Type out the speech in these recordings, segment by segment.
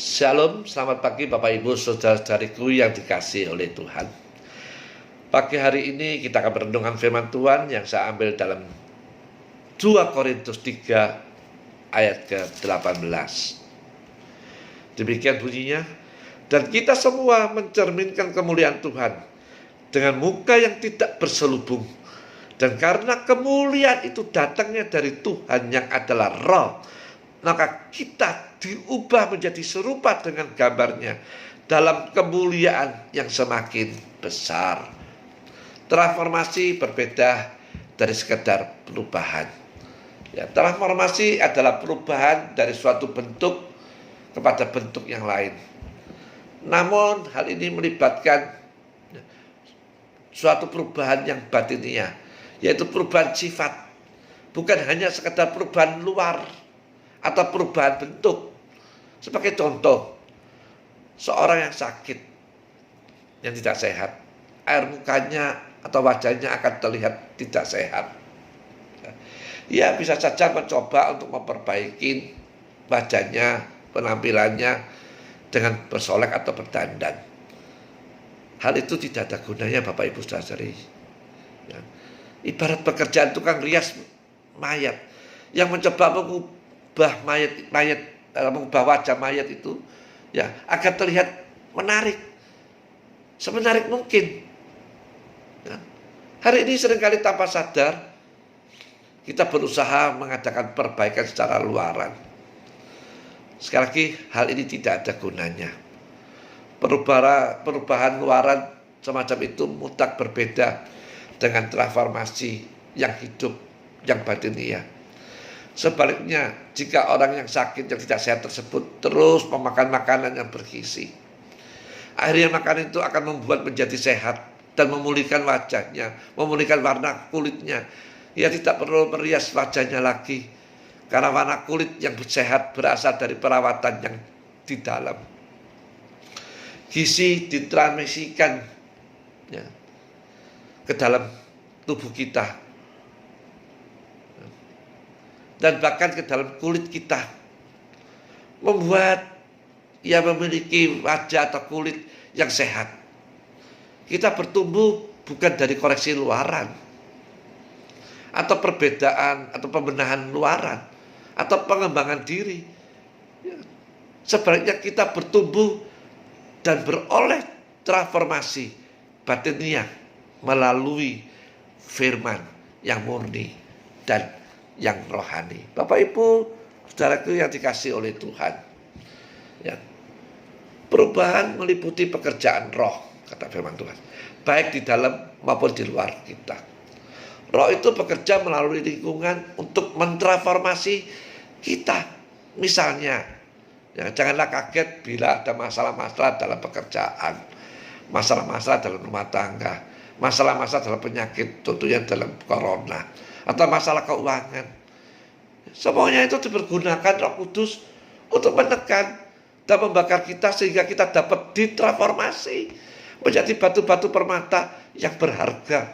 Shalom, selamat pagi Bapak Ibu Saudara-saudariku yang dikasihi oleh Tuhan. Pagi hari ini kita akan merenungkan firman Tuhan yang saya ambil dalam 2 Korintus 3 ayat ke-18. Demikian bunyinya, dan kita semua mencerminkan kemuliaan Tuhan dengan muka yang tidak berselubung. Dan karena kemuliaan itu datangnya dari Tuhan yang adalah Roh, maka kita diubah menjadi serupa dengan gambarnya dalam kemuliaan yang semakin besar. Transformasi berbeda dari sekedar perubahan. Ya, transformasi adalah perubahan dari suatu bentuk kepada bentuk yang lain. Namun hal ini melibatkan suatu perubahan yang batiniah, yaitu perubahan sifat. Bukan hanya sekedar perubahan luar atau perubahan bentuk. Sebagai contoh, seorang yang sakit, yang tidak sehat, air mukanya atau wajahnya akan terlihat tidak sehat. Ia bisa saja mencoba untuk memperbaiki wajahnya, penampilannya dengan bersolek atau berdandan. Hal itu tidak ada gunanya Bapak Ibu Saudara-saudari. Ya. Ibarat pekerjaan tukang rias mayat yang mencoba mengubah wajah mayat itu ya agar terlihat menarik, semenarik mungkin. Ya. Hari ini seringkali tanpa sadar kita berusaha mengadakan perbaikan secara luaran. Sekali lagi, hal ini tidak ada gunanya. Perubahan luaran semacam itu mutlak berbeda dengan transformasi yang hidup, yang batiniah. Sebaliknya, jika orang yang sakit, yang tidak sehat tersebut terus memakan makanan yang bergizi, akhirnya makanan itu akan membuat menjadi sehat dan memulihkan wajahnya, memulihkan warna kulitnya. Ia tidak perlu merias wajahnya lagi, karena warna kulit yang sehat berasal dari perawatan yang di dalam. Gizi ditransmisikan ya, ke dalam tubuh kita, dan bahkan ke dalam kulit kita, membuat ia memiliki wajah atau kulit yang sehat. Kita bertumbuh bukan dari koreksi luaran, atau perbedaan, atau pembenahan luaran, atau pengembangan diri. Sebaliknya kita bertumbuh dan beroleh transformasi batiniah melalui firman yang murni dan yang rohani. Bapak Ibu saudaraku yang dikasihi oleh Tuhan, ya, perubahan meliputi pekerjaan roh, kata firman Tuhan, baik di dalam maupun di luar kita. Roh itu bekerja melalui lingkungan untuk mentransformasi kita. Misalnya, ya, janganlah kaget bila ada masalah-masalah dalam pekerjaan, masalah-masalah dalam rumah tangga, masalah-masalah dalam penyakit, tentunya dalam corona, atau masalah keuangan. Semuanya itu dipergunakan Roh Kudus untuk menekan dan membakar kita sehingga kita dapat ditransformasi menjadi batu-batu permata yang berharga.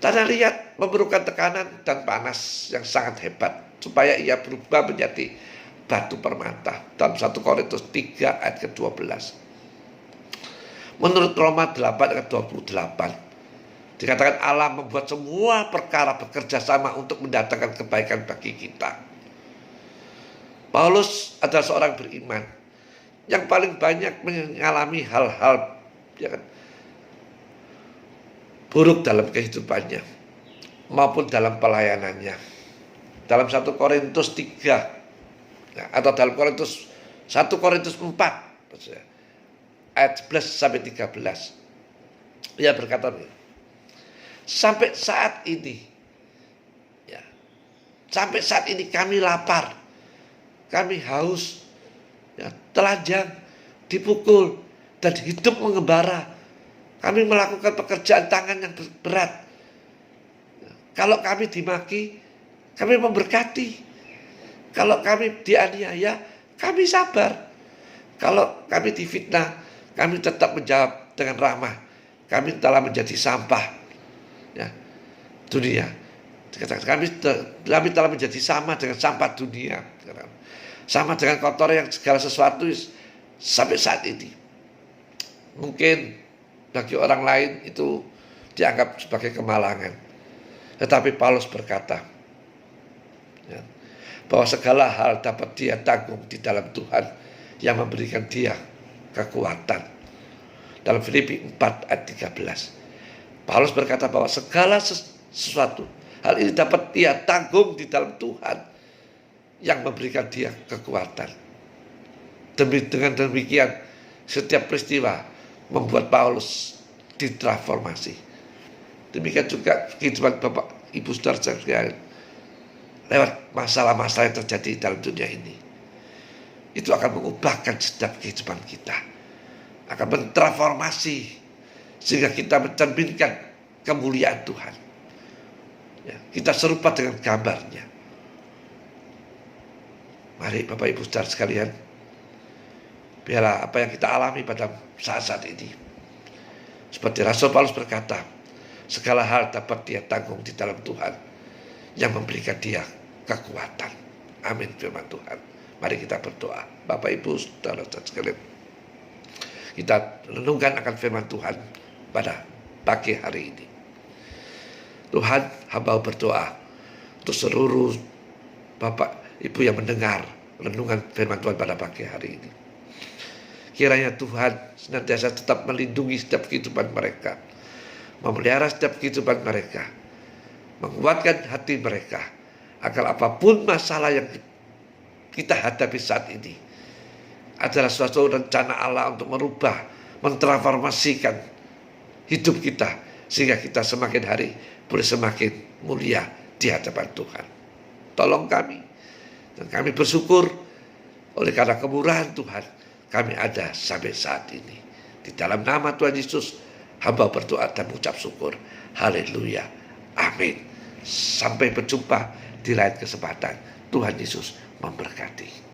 Tanah liat memerlukan tekanan dan panas yang sangat hebat supaya ia berubah menjadi batu permata. Dalam 1 Korintus 3 ayat ke-12. Menurut Roma 8 ayat 28, dikatakan Allah membuat semua perkara bekerja sama untuk mendatangkan kebaikan bagi kita. Paulus adalah seorang beriman yang paling banyak mengalami hal-hal ya kan, buruk dalam kehidupannya maupun dalam pelayanannya. Dalam 1 Korintus 3 ya, atau dalam 1 Korintus 4 ayat 11 sampai 13, ia berkata, sampai saat ini ya, sampai saat ini kami lapar, kami haus, ya, telanjang, dipukul, dan hidup mengembara. Kami melakukan pekerjaan tangan yang berat. Kalau kami dimaki, kami memberkati. Kalau kami dianiaya, kami sabar. Kalau kami difitnah, kami tetap menjawab dengan ramah. Kami telah menjadi sampah ya, dunia. Kami telah menjadi sama dengan sampah dunia. Sama dengan kotor yang segala sesuatu sampai saat ini. Mungkin bagi orang lain itu dianggap sebagai kemalangan. Tetapi Paulus berkata, ya, bahwa segala hal dapat dia tanggung di dalam Tuhan yang memberikan dia kekuatan. Dalam Filipi 4 ayat 13. Paulus berkata bahwa segala sesuatu hal ini dapat dia tanggung di dalam Tuhan yang memberikan dia kekuatan. Dengan demikian setiap peristiwa membuat Paulus ditransformasi. Demikian juga kehidupan Bapak Ibu Saudara sekalian. Lewat masalah-masalah yang terjadi dalam dunia ini, itu akan mengubahkan setiap kehidupan kita, akan mentransformasi sehingga kita mencerminkan kemuliaan Tuhan. Ya, kita serupa dengan gambarnya. Mari Bapak Ibu Saudara sekalian, biarlah apa yang kita alami pada saat-saat ini, seperti Rasul Paulus berkata, segala hal dapat dia tanggung di dalam Tuhan yang memberikan dia kekuatan. Amin firman Tuhan. Mari kita berdoa. Bapak Ibu Saudara sekalian, kita renungkan akan firman Tuhan pada pagi hari ini. Tuhan, hamba berdoa untuk seluruh Bapak Ibu yang mendengar renungan firman Tuhan pada pagi hari ini. Kiranya Tuhan senantiasa tetap melindungi setiap kehidupan mereka, memelihara setiap kehidupan mereka, menguatkan hati mereka, agar apapun masalah yang kita hadapi saat ini adalah suatu rencana Allah untuk merubah, mentransformasikan hidup kita, sehingga kita semakin hari boleh semakin mulia di hadapan Tuhan. Tolong kami, dan kami bersyukur oleh karena kemurahan Tuhan kami ada sampai saat ini. Di dalam nama Tuhan Yesus hamba berdoa dan mengucap syukur. Haleluya. Amin. Sampai berjumpa di lain kesempatan. Tuhan Yesus memberkati.